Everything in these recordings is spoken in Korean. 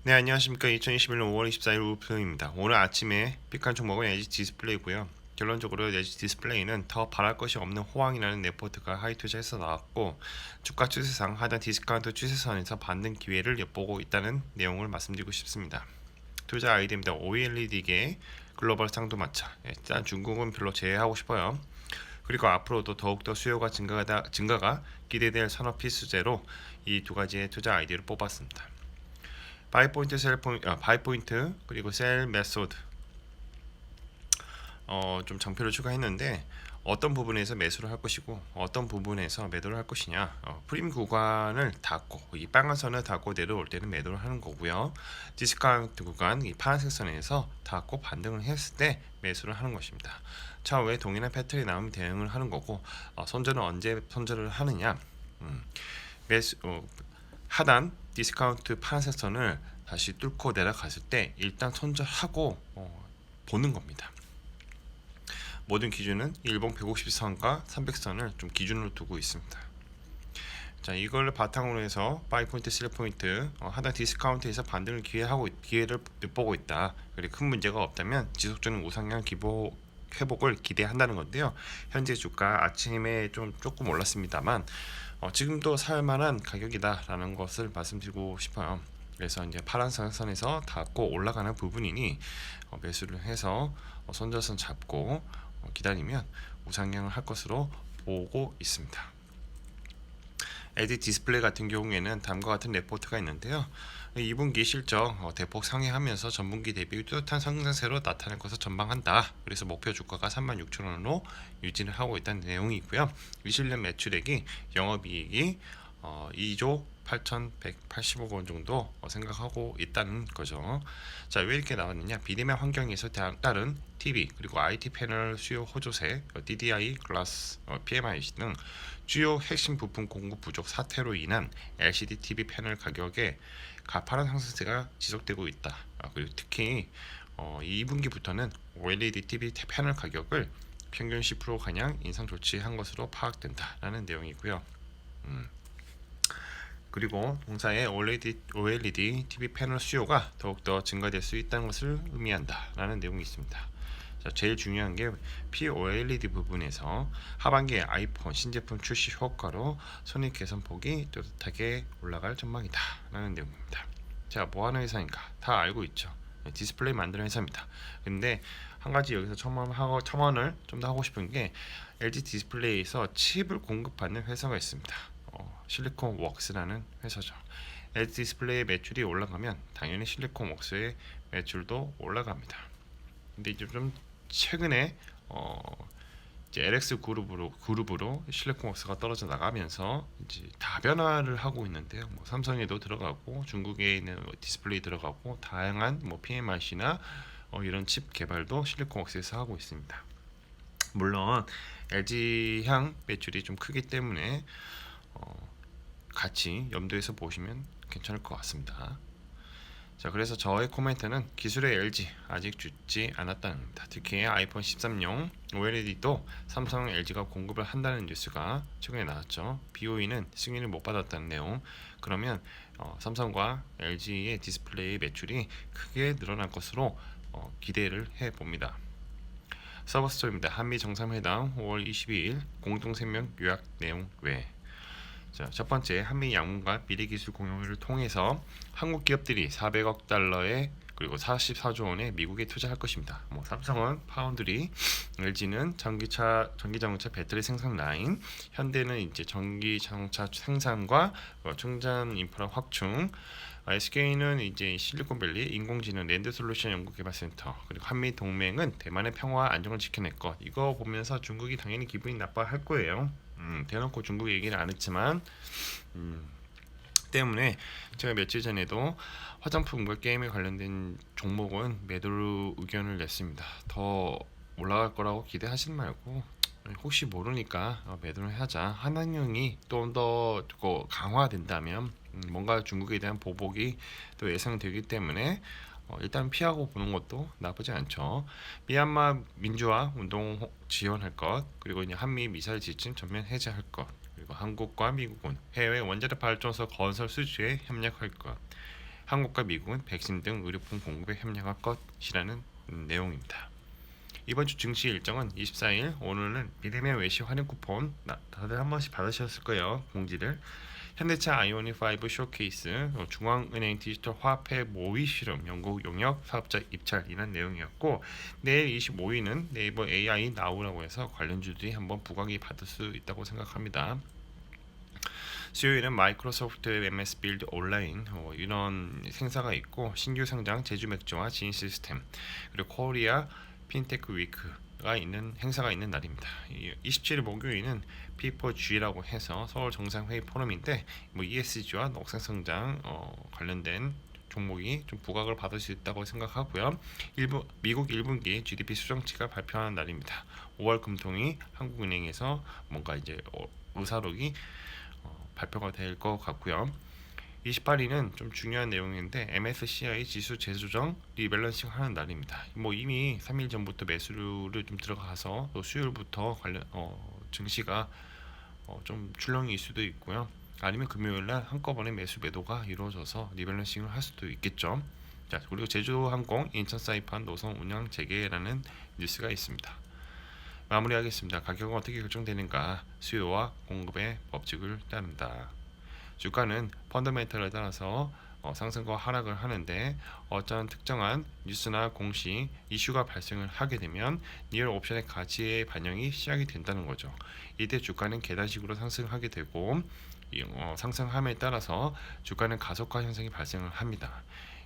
네, 안녕하십니까. 2021년 5월 24일 우표입니다. 오늘 아침에 픽한 종목은 LG 디스플레이고요. 결론적으로 LG 디스플레이는 더 바랄 것이 없는 호황이라는 레포트가 하이투자에서 나왔고, 주가 추세상 하단 디스카운트 추세선에서 반등 기회를 엿보고 있다는 내용을 말씀드리고 싶습니다. 투자 아이디어입니다. OLED계 글로벌 상도마차. 일단 중국은 별로 제외하고 싶어요. 그리고 앞으로도 더욱더 수요가 증가가 기대될 산업 필수제로 이 두 가지의 투자 아이디어를 뽑았습니다. 바이포인트 그리고 셀 메소드 좀 장표를 추가했는데 어떤 부분에서 매수를 할 것이고 어떤 부분에서 매도를 할 것이냐, 프림 구간을 닫고 이 빨간 선을 닫고 내려올 때는 매도를 하는 거고요. 디스카운트 구간 이 파란색 선에서 닫고 반등을 했을 때 매수를 하는 것입니다. 차후에 동일한 패턴이 나오면 대응을 하는 거고, 손절은 언제 손절을 하느냐, 매수 하단 디스카운트 파란색 선을 다시 뚫고 내려갔을 때 일단 손절하고 보는 겁니다. 모든 기준은 일봉 150선과 300선을 좀 기준으로 두고 있습니다. 자, 이걸 바탕으로 해서 바이포인트, 셀포인트 하단 디스카운트에서 반등을 기회를 엿보고 있다. 그리고 큰 문제가 없다면 지속적인 우상향 회복을 기대한다는 건데요. 현재 주가 아침에 조금 올랐습니다만 지금도 살만한 가격이다라는 것을 말씀드리고 싶어요. 그래서 이제 파란색 선에서 닿고 올라가는 부분이니 매수를 해서 손절선 잡고 기다리면 우상향을 할 것으로 보고 있습니다. LG 디스플레이 같은 경우에는 다음과 같은 레포트가 있는데요. 2분기 실적 대폭 상회하면서 전분기 대비 뚜렷한 성장세로 나타날 것을 전망한다. 그래서 목표 주가가 36,000원으로 유지를 하고 있다는 내용이 있고요. 20년 매출액이 영업이익이 2조 8,180억 원 정도 생각하고 있다는 거죠. 자, 왜 이렇게 나왔느냐? 비대면 환경에서 따른 TV 그리고 IT 패널 수요 호조세, DDI, 글라스, PMI 등 주요 핵심 부품 공급 부족 사태로 인한 LCD TV 패널 가격에 가파른 상승세가 지속되고 있다. 그리고 특히 2분기부터는 OLED TV 패널 가격을 평균 10% 가량 인상 조치한 것으로 파악된다라는 내용이고요. 그리고 동사의 OLED TV 패널 수요가 더욱더 증가될 수 있다는 것을 의미한다라는 내용이 있습니다. 자, 제일 중요한 게 POLED 부분에서 하반기에 아이폰 신제품 출시 효과로 손익 개선폭이 뚜렷하게 올라갈 전망이다라는 내용입니다. 자, 뭐 하는 회사인가? 다 알고 있죠. 디스플레이 만드는 회사입니다. 근데 한 가지 여기서 첨언을 좀 더 하고 싶은 게 LG 디스플레이에서 칩을 공급하는 회사가 있습니다. 실리콘 웍스라는 회사죠. LG 디스플레이 매출이 올라가면 당연히 실리콘 웍스의 매출도 올라갑니다. 근데 이제 좀 최근에 이제 LX 그룹으로 실리콘 웍스가 떨어져 나가면서 이제 다변화를 하고 있는데요. 뭐 삼성에도 들어가고 중국에 있는 디스플레이 들어가고 다양한 뭐 PMIC나 이런 칩 개발도 실리콘 웍스에서 하고 있습니다. 물론 LG향 매출이 좀 크기 때문에 같이 염두에서 보시면 괜찮을 것 같습니다. 자, 그래서 저의 코멘트는 기술의 LG 아직 죽지 않았다는 겁니다. 특히 아이폰 13용 OLED도 삼성 LG가 공급을 한다는 뉴스가 최근에 나왔죠. BOE는 승인을 못 받았다는 내용. 그러면 삼성과 LG의 디스플레이 매출이 크게 늘어날 것으로 기대를 해봅니다. 서버스토리입니다. 한미 정상회담 5월 22일 공동声明 요약 내용 외. 자, 첫 번째, 한미 양문과 미래 기술 공유를 통해서 한국 기업들이 400억 달러에 그리고 44조 원에 미국에 투자할 것입니다. 뭐 삼성은 파운드리, LG는 전기 자동차 배터리 생산 라인, 현대는 이제 전기 자동차 생산과 충전 인프라 확충, SK는 이제 실리콘밸리 인공지능 랜드 솔루션 연구개발센터, 그리고 한미 동맹은 대만의 평화와 안정을 지켜낼 것. 이거 보면서 중국이 당연히 기분이 나빠할 거예요. 대놓고 중국 얘기는 안 했지만 때문에 제가 며칠 전에도 화장품과 게임에 관련된 종목은 매도 의견을 냈습니다. 더 올라갈 거라고 기대하지 말고 혹시 모르니까 매도를 하자. 한한령이 좀 더 강화된다면 뭔가 중국에 대한 보복이 또 예상되기 때문에 일단 피하고 보는 것도 나쁘지 않죠. 미얀마 민주화 운동 지원할 것, 그리고 이제 한미 미사일 지침 전면 해제할 것, 그리고 한국과 미국은 해외 원자력 발전소 건설 수주에 협력할 것, 한국과 미국은 백신 등 의료품 공급에 협력할 것이라는 내용입니다. 이번 주 증시 일정은 24일 오늘은 비대면 외시 할인 쿠폰 다들 한 번씩 받으셨을 거예요. 공지를. 현대차 아이오닉5 쇼케이스, 중앙은행 디지털 화폐 모의 실험, 영국 용역 사업자 입찰 이런 내용이었고, 내일 25일은 네이버 AI 나오라고 해서 관련주들이 한번 부각이 받을 수 있다고 생각합니다. 수요일은 마이크로소프트 MS 빌드 온라인 이런 행사가 있고, 신규 상장 제주 맥주와 지인 시스템, 그리고 코리아 핀테크 위크가 있는 행사가 있는 날입니다. 27일 목요일은 P4G라고 해서 서울 정상회의 포럼인데 ESG와 녹색성장 관련된 종목이 좀 부각을 받을 수 있다고 생각하고요. 미국 1분기 GDP 수정치가 발표하는 날입니다. 5월 금통이 한국은행에서 뭔가 이제 의사록이 발표가 될 것 같고요. 28일은 좀 중요한 내용인데 MSCI 지수 재조정 리밸런싱 하는 날입니다. 이미 3일 전부터 매수를 좀 들어가서 또 수요일부터 관련 증시가 좀 출렁일 수도 있고요. 아니면 금요일날 한꺼번에 매수 매도가 이루어져서 리밸런싱을 할 수도 있겠죠. 자, 그리고 제주항공 인천 사이판 노선 운영 재개라는 뉴스가 있습니다. 마무리하겠습니다. 가격은 어떻게 결정되는가? 수요와 공급의 법칙을 따른다. 주가는 펀더멘털에 따라서 상승과 하락을 하는데 어떤 특정한 뉴스나 공시 이슈가 발생을 하게 되면 리얼 옵션의 가치의 반영이 시작이 된다는 거죠. 이때 주가는 계단식으로 상승하게 되고 상승함에 따라서 주가는 가속화 현상이 발생을 합니다.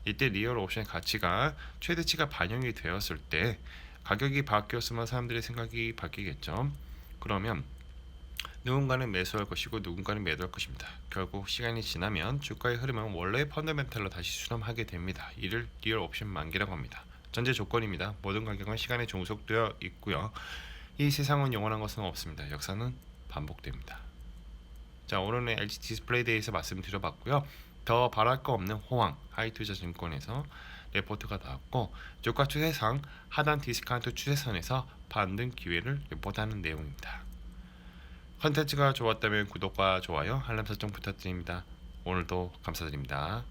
이때 리얼 옵션의 가치가 최대치가 반영이 되었을 때 가격이 바뀌었으면 사람들의 생각이 바뀌겠죠. 그러면 누군가는 매수할 것이고 누군가는 매도할 것입니다. 결국 시간이 지나면 주가의 흐름은 원래 펀더멘털로 다시 수렴하게 됩니다. 이를 리얼 옵션 만기라고 합니다. 전제 조건입니다. 모든 가격은 시간에 종속되어 있고요. 이 세상은 영원한 것은 없습니다. 역사는 반복됩니다. 자, 오늘은 LG 디스플레이에 대해서 말씀드려봤고요. 더 바랄 거 없는 호황 하이투자증권에서 레포트가 나왔고, 주가 추세상 하단 디스카운트 추세선에서 반등 기회를 레포트하는 내용입니다. 컨텐츠가 좋았다면 구독과 좋아요, 알람 설정 부탁드립니다. 오늘도 감사드립니다.